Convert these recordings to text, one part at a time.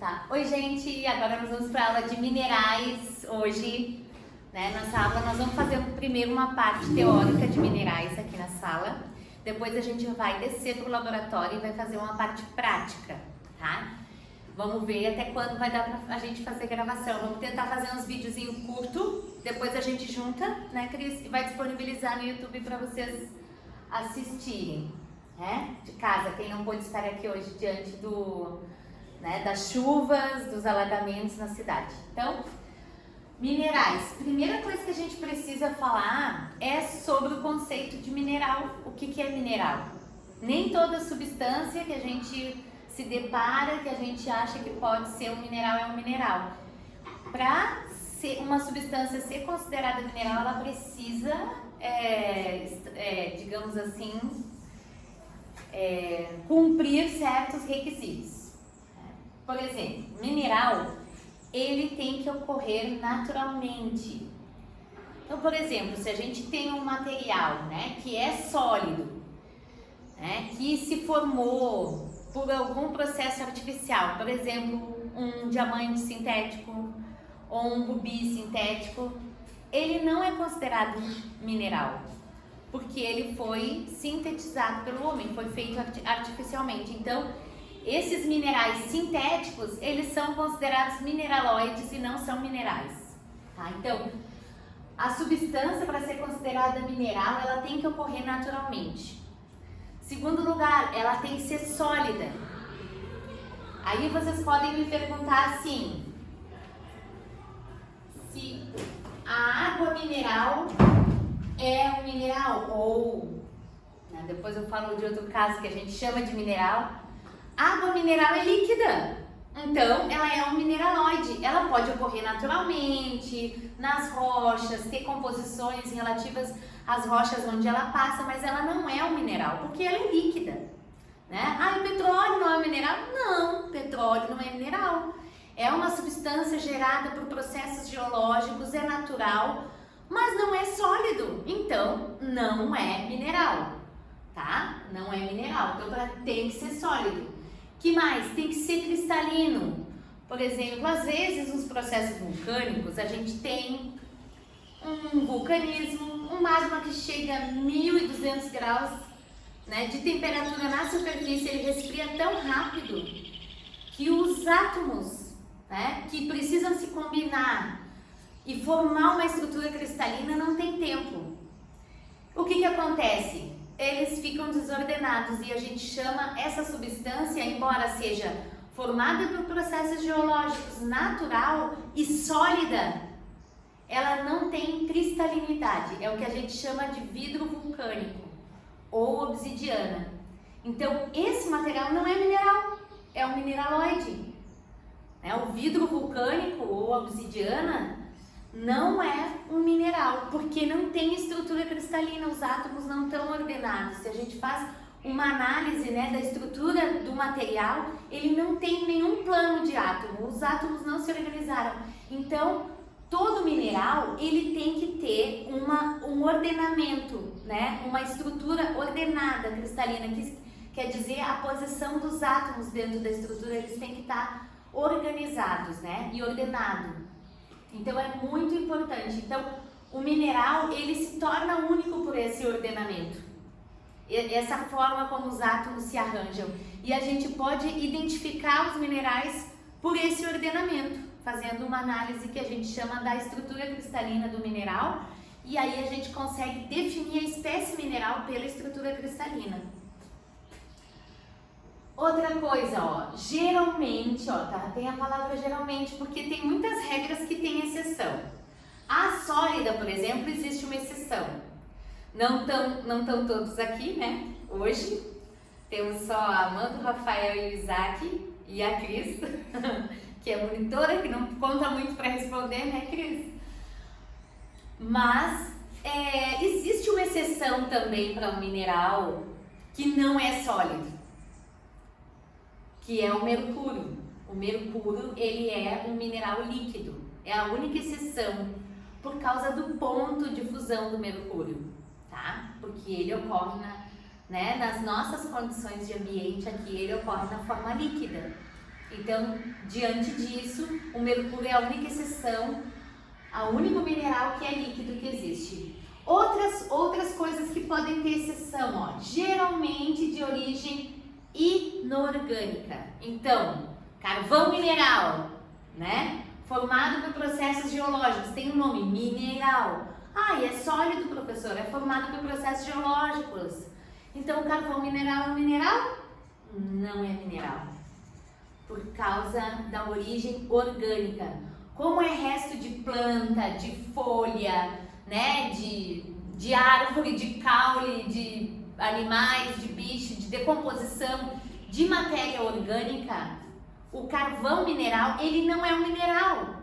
Tá. Oi, gente! Agora nós vamos para a aula de minerais hoje. Nessa aula nós vamos fazer primeiro uma parte teórica de minerais aqui na sala. Depois a gente vai descer para o laboratório e vai fazer uma parte prática, tá? Vamos ver até quando vai dar pra a gente fazer gravação. Vamos tentar fazer uns videozinhos curtos. Depois a gente junta, né, Cris? E vai disponibilizar no YouTube para vocês assistirem, né? De casa, quem não pôde estar aqui hoje diante das chuvas, dos alagamentos na cidade. Então, minerais. Primeira coisa que a gente precisa falar é sobre o conceito de mineral. O que é mineral? Nem toda substância que a gente se depara, que a gente acha que pode ser um mineral, é um mineral. Para uma substância ser considerada mineral, ela precisa, digamos assim, cumprir certos requisitos. Por exemplo, mineral, ele tem que ocorrer naturalmente. Então, por exemplo, se a gente tem um material, né, que é sólido, né, que se formou por algum processo artificial, por exemplo, um diamante sintético ou um rubi sintético, ele não é considerado mineral, porque ele foi sintetizado pelo homem, foi feito artificialmente. Então, esses minerais sintéticos, eles são considerados mineraloides e não são minerais, tá? Então, a substância, para ser considerada mineral, ela tem que ocorrer naturalmente. Segundo lugar, ela tem que ser sólida. Aí vocês podem me perguntar assim: se a água mineral é um mineral ou, né, depois eu falo de outro caso que a gente chama de mineral. Água mineral é líquida, então ela é um mineraloide. Ela pode ocorrer naturalmente nas rochas, ter composições relativas às rochas onde ela passa, mas ela não é um mineral, porque ela é líquida, né? Ah, o petróleo não é mineral? Não, petróleo não é mineral. É uma substância gerada por processos geológicos, é natural, mas não é sólido, então não é mineral, tá? Não é mineral, então tem que ser sólido. Que mais? Tem que ser cristalino. Por exemplo, às vezes nos processos vulcânicos a gente tem um vulcanismo, um magma que chega a 1200 graus, né, de temperatura na superfície, ele resfria tão rápido que os átomos, né, que precisam se combinar e formar uma estrutura cristalina não tem tempo. O que acontece? Eles ficam desordenados e a gente chama essa substância, embora seja formada por processos geológicos natural e sólida, ela não tem cristalinidade, é o que a gente chama de vidro vulcânico ou obsidiana. Então, esse material não é mineral, é um mineraloide. O vidro vulcânico ou obsidiana não é um mineral, porque não tem estrutura cristalina, os átomos não estão ordenados. Se a gente faz uma análise, né, da estrutura do material, ele não tem nenhum plano de átomo, os átomos não se organizaram. Então, todo mineral, ele tem que ter um ordenamento, né, uma estrutura ordenada, cristalina, que quer dizer a posição dos átomos dentro da estrutura, eles têm que estar organizados, né, e ordenados. Então é muito importante. Então o mineral, ele se torna único por esse ordenamento, essa forma como os átomos se arranjam, e a gente pode identificar os minerais por esse ordenamento, fazendo uma análise que a gente chama da estrutura cristalina do mineral, e aí a gente consegue definir a espécie mineral pela estrutura cristalina. Outra coisa, geralmente, tem a palavra geralmente, porque tem muitas regras que têm exceção. A sólida, por exemplo, existe uma exceção. Não estão todos aqui, né? Hoje temos só a Amanda, o Rafael e o Isaac e a Cris, que é monitora, que não conta muito para responder, né, Cris? Mas existe uma exceção também para um mineral que não é sólido, que é o mercúrio. O mercúrio, ele é um mineral líquido, é a única exceção por causa do ponto de fusão do mercúrio, tá? Porque ele ocorre nas nossas condições de ambiente aqui, ele ocorre na forma líquida. Então, diante disso, o mercúrio é a única exceção, o único mineral que é líquido que existe. Outras coisas que podem ter exceção, ó, geralmente de origem inorgânica. Então, carvão mineral, né? Formado por processos geológicos, tem um nome, mineral. Ah, e é sólido, professor, é formado por processos geológicos. Então, o carvão mineral é um mineral? Não é mineral, por causa da origem orgânica. Como é resto de planta, de folha, né, de árvore, de caule, de animais, de bicho, de decomposição, de matéria orgânica, o carvão mineral, ele não é um mineral,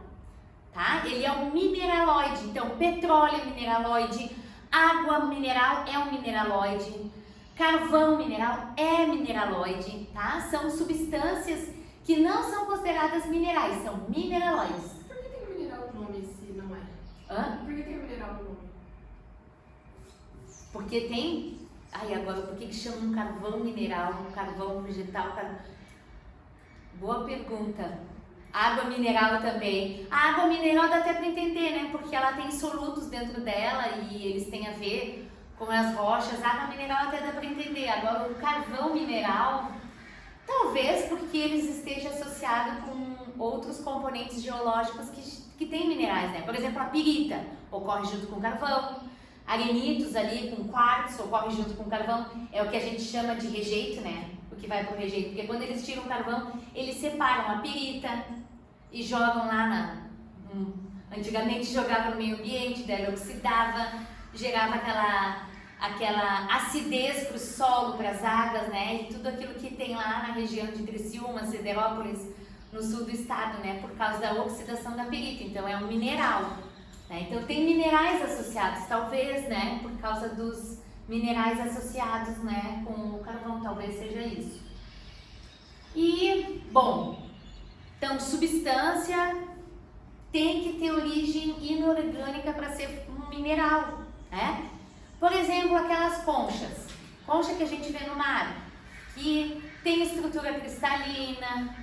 tá? Ele é um mineraloide. Então, petróleo é mineraloide, água mineral é um mineraloide, carvão mineral é mineraloide, tá? São substâncias que não são consideradas minerais, são mineraloides. Por que tem mineral no nome se não é? Hã? Por que tem mineral no nome? Porque tem... Ai, agora, por que chama um carvão mineral, um carvão vegetal? Boa pergunta. Água mineral também. A água mineral dá até para entender, né? Porque ela tem solutos dentro dela e eles têm a ver com as rochas. A água mineral até dá para entender. Agora, o carvão mineral, talvez porque eles estejam associados com outros componentes geológicos que têm minerais, né? Por exemplo, a pirita ocorre junto com carvão. Arenitos ali com quartzo ocorre junto com carvão. É o que a gente chama de rejeito, né? O que vai pro rejeito. Porque quando eles tiram o carvão, eles separam a pirita e jogam lá antigamente jogava no meio ambiente, daí ele oxidava, gerava aquela acidez pro solo, para as águas, né? E tudo aquilo que tem lá na região de Criciúma, Siderópolis, no sul do estado, né? Por causa da oxidação da pirita. Então é um mineral. Então tem minerais associados, talvez, né, por causa dos minerais associados, né, com o carvão, talvez seja isso. E, bom, então substância tem que ter origem inorgânica para ser um mineral, né? Por exemplo, aquelas conchas, concha que a gente vê no mar, que tem estrutura cristalina,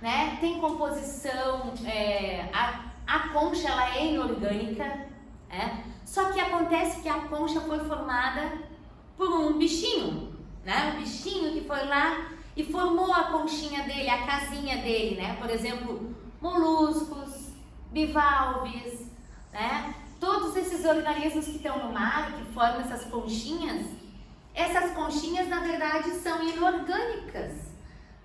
né, tem composição, a concha ela é inorgânica, só que acontece que a concha foi formada por um bichinho, né? Um bichinho que foi lá e formou a conchinha dele, a casinha dele, né? Por exemplo, moluscos, bivalves, né? Todos esses organismos que estão no mar, que formam essas conchinhas na verdade são inorgânicas,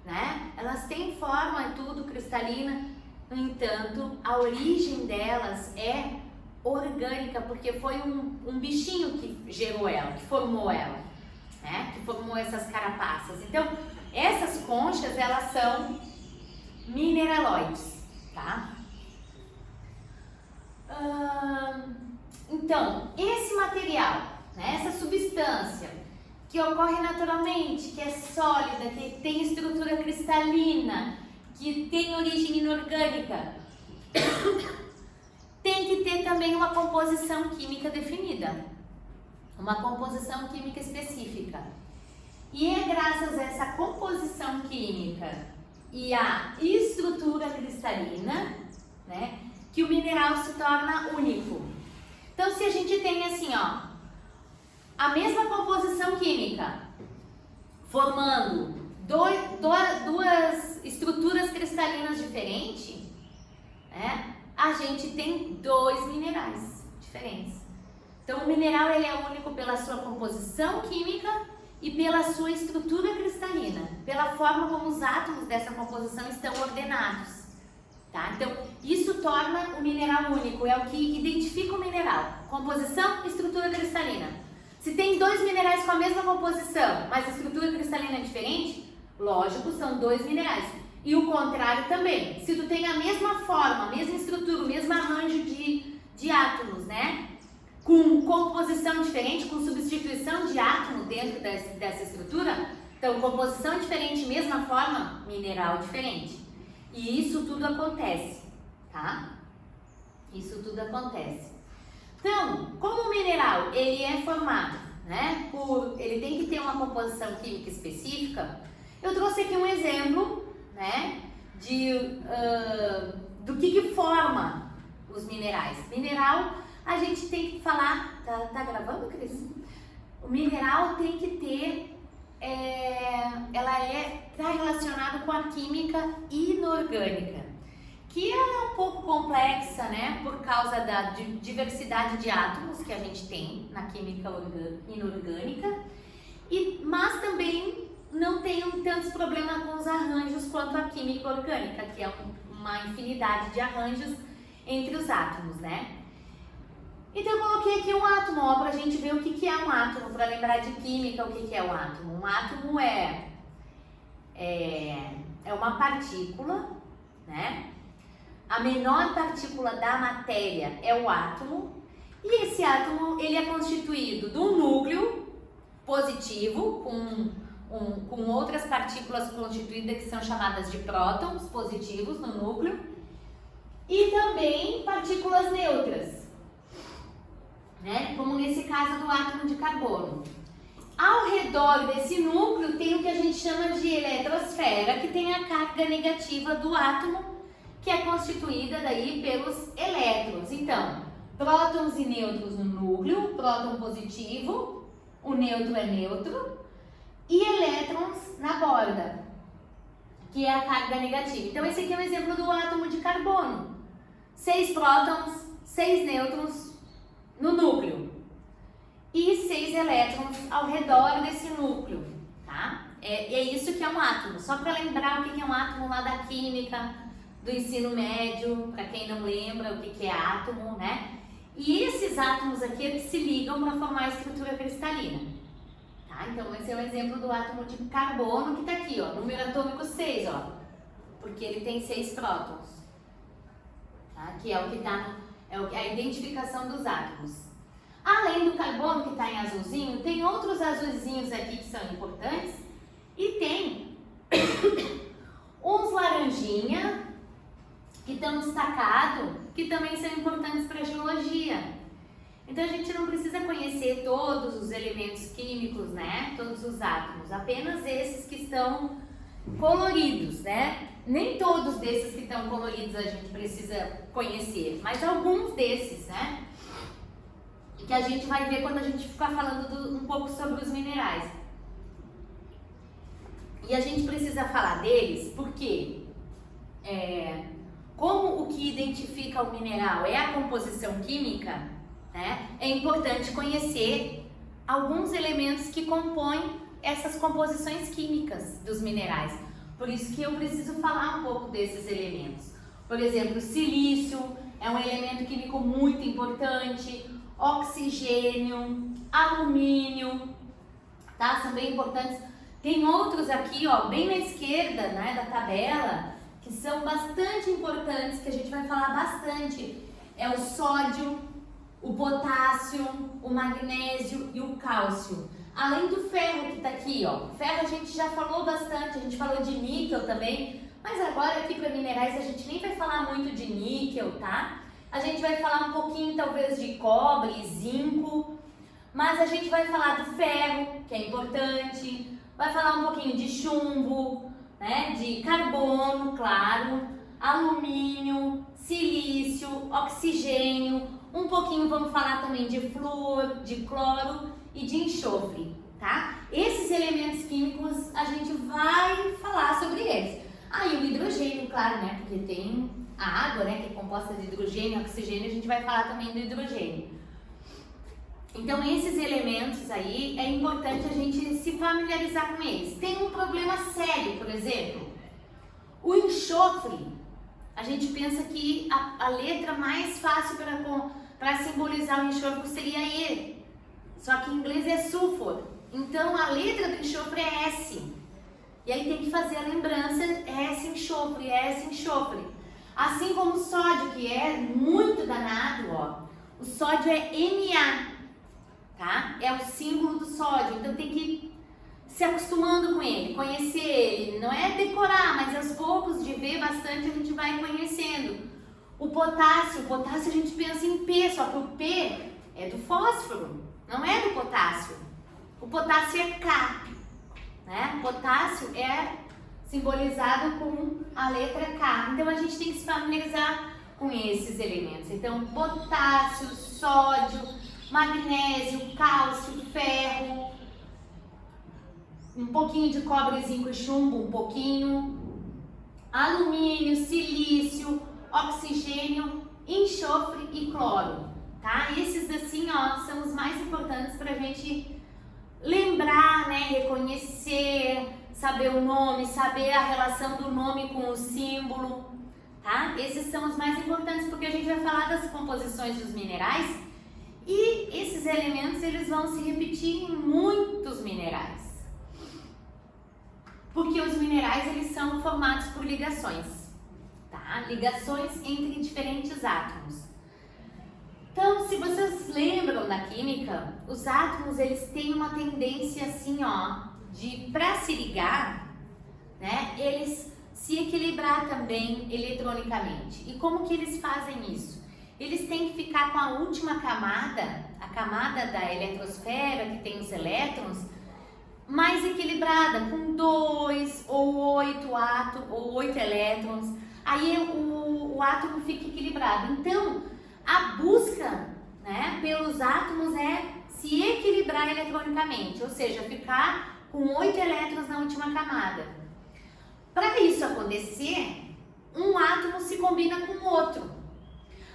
né? Elas têm forma e tudo cristalina. No entanto, a origem delas é orgânica, porque foi um bichinho que gerou ela, que formou ela, né? Que formou essas carapaças. Então, essas conchas, elas são mineraloides, tá? Então, esse material, né? Essa substância que ocorre naturalmente, que é sólida, que tem estrutura cristalina, que tem origem inorgânica, tem que ter também uma composição química definida, uma composição química específica. E é graças a essa composição química e a estrutura cristalina, né, que o mineral se torna único. Então, se a gente tem assim, ó, a mesma composição química, formando duas estruturas cristalinas diferentes, né? A gente tem dois minerais diferentes. Então, o mineral ele é único pela sua composição química e pela sua estrutura cristalina, pela forma como os átomos dessa composição estão ordenados, tá? Então, isso torna o mineral único, é o que identifica o mineral: composição e estrutura cristalina. Se tem dois minerais com a mesma composição, mas a estrutura cristalina é diferente, lógico, são dois minerais. E o contrário também. Se tu tem a mesma forma, a mesma estrutura, o mesmo arranjo de átomos, né? Com composição diferente, com substituição de átomo dentro dessa estrutura, então composição diferente, mesma forma, mineral diferente. E isso tudo acontece, tá? Isso tudo acontece. Então, como o mineral, ele é formado, né? Ele tem que ter uma composição química específica. Eu trouxe aqui um exemplo, né, do que forma os minerais. Mineral, a gente tem que falar... Tá gravando, Cris? O mineral tem que ter... tá relacionado com a química inorgânica, que ela é um pouco complexa, né? Por causa da diversidade de átomos que a gente tem na química inorgânica, mas também não tem tantos problemas com os arranjos quanto a química orgânica, que é uma infinidade de arranjos entre os átomos, né? Então eu coloquei aqui um átomo, ó, pra gente ver o que é um átomo, para lembrar de química o que é um átomo. Um átomo é uma partícula, né? A menor partícula da matéria é o átomo, e esse átomo ele é constituído de um núcleo positivo com outras partículas constituídas que são chamadas de prótons positivos no núcleo, e também partículas neutras, né? Como nesse caso do átomo de carbono. Ao redor desse núcleo tem o que a gente chama de eletrosfera, que tem a carga negativa do átomo, que é constituída daí pelos elétrons. Então, prótons e nêutrons no núcleo, próton positivo, o neutro é neutro, e elétrons na borda, que é a carga negativa. Então, esse aqui é um exemplo do átomo de carbono. 6 prótons, 6 nêutrons no núcleo e 6 elétrons ao redor desse núcleo, tá? É isso que é um átomo. Só para lembrar o que é um átomo lá da química do ensino médio, para quem não lembra o que é átomo, né? E esses átomos aqui eles se ligam para formar a estrutura cristalina, tá? Então esse é um exemplo do átomo de carbono que está aqui, ó, número atômico 6, ó, porque ele tem 6 prótons, tá? Que é o que está a identificação dos átomos. Além do carbono que está em azulzinho, tem outros azulzinhos aqui que são importantes e tem uns laranjinha que estão destacados, que também são importantes para a geologia. Então a gente não precisa conhecer todos os elementos químicos, né? Todos os átomos, apenas esses que estão coloridos, né? Nem todos desses que estão coloridos a gente precisa conhecer, mas alguns desses, né? Que a gente vai ver quando a gente ficar falando um pouco sobre os minerais. E a gente precisa falar deles porque como o que identifica o mineral é a composição química, né? É importante conhecer alguns elementos que compõem essas composições químicas dos minerais. Por isso que eu preciso falar um pouco desses elementos. Por exemplo, silício é um elemento químico muito importante, oxigênio, alumínio, tá? São bem importantes. Tem outros aqui, ó, bem na esquerda, né, da tabela, que são bastante importantes, que a gente vai falar bastante. É o sódio, o potássio, o magnésio e o cálcio. Além do ferro que tá aqui, ó. Ferro a gente já falou bastante, a gente falou de níquel também, mas agora aqui para minerais a gente nem vai falar muito de níquel, tá? A gente vai falar um pouquinho talvez de cobre, zinco, mas a gente vai falar do ferro, que é importante, vai falar um pouquinho de chumbo, né, de carbono, claro, alumínio, silício, oxigênio, um pouquinho vamos falar também de flúor, de cloro e de enxofre, tá? Esses elementos químicos a gente vai falar sobre eles. E o hidrogênio, claro, né, porque tem a água, né, que é composta de hidrogênio e oxigênio, a gente vai falar também do hidrogênio. Então, esses elementos aí, é importante a gente se familiarizar com eles. Tem um problema sério, por exemplo, o enxofre. A gente pensa que a letra mais fácil para simbolizar o enxofre seria E, só que em inglês é sulfur. Então, a letra do enxofre é S. E aí tem que fazer a lembrança, S enxofre, S enxofre. Assim como o sódio, que é muito danado, ó. O sódio é Na, tá? É o símbolo do sódio, então tem que se acostumando com ele, conhecer ele. Não é decorar, mas aos poucos, de ver bastante, a gente vai conhecendo. O potássio a gente pensa em P, só que o P é do fósforo, não é do potássio. O potássio é K, né? Potássio simbolizado com a letra K. Então a gente tem que se familiarizar com esses elementos. Então, potássio, sódio, magnésio, cálcio, ferro, um pouquinho de cobre, zinco e chumbo, um pouquinho, alumínio, silício, oxigênio, enxofre e cloro, tá? Esses assim, ó, são os mais importantes para a gente lembrar, né, reconhecer, saber o nome, saber a relação do nome com o símbolo, tá? Esses são os mais importantes porque a gente vai falar das composições dos minerais e esses elementos eles vão se repetir em muitos minerais. Porque os minerais eles são formados por ligações, tá? Ligações entre diferentes átomos. Então, se vocês lembram da química, os átomos eles têm uma tendência assim, ó, de para se ligar, né? Eles se equilibrar também eletronicamente. E como que eles fazem isso? Eles têm que ficar com a última camada, a camada da eletrosfera que tem os elétrons, mais equilibrada, com 2 ou 8 elétrons, aí o átomo fica equilibrado. Então, a busca, né, pelos átomos é se equilibrar eletronicamente, ou seja, ficar com 8 elétrons na última camada. Para isso acontecer, um átomo se combina com o outro.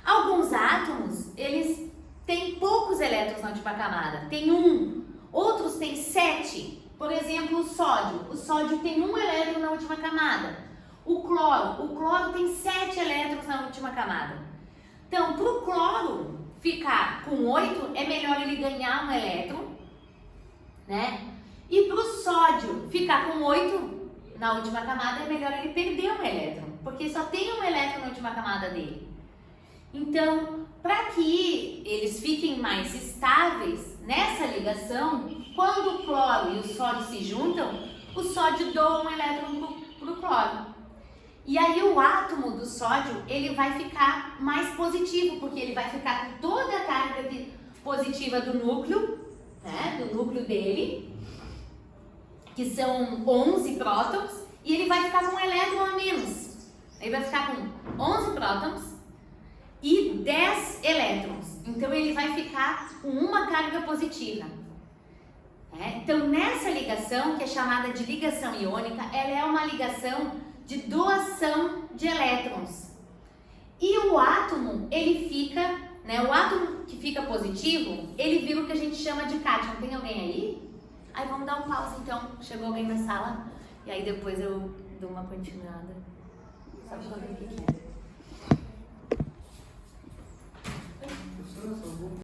Alguns átomos, eles têm poucos elétrons na última camada, tem 1, outros têm 7. Por exemplo, o sódio tem 1 elétron na última camada. O cloro tem 7 elétrons na última camada. Então, para o cloro ficar com 8, é melhor ele ganhar 1 elétron, né? E para o sódio ficar com 8 na última camada, é melhor ele perder 1 elétron, porque só tem 1 elétron na última camada dele. Então, para que eles fiquem mais estáveis nessa ligação, quando o cloro e o sódio se juntam, o sódio doa 1 elétron para o cloro. E aí o átomo do sódio, ele vai ficar mais positivo, porque ele vai ficar com toda a carga positiva do núcleo, né, do núcleo dele, que são 11 prótons, e ele vai ficar com 1 elétron a menos. Ele vai ficar com 11 prótons e 10 elétrons. Então ele vai ficar com uma carga positiva. Então nessa ligação, que é chamada de ligação iônica, ela é uma ligação de doação de elétrons. E o átomo, ele fica, né, o átomo que fica positivo, ele vira o que a gente chama de cátion. Tem alguém aí? Aí vamos dar um pause então. Chegou alguém na sala? E aí depois eu dou uma continuada. Só pra ver o que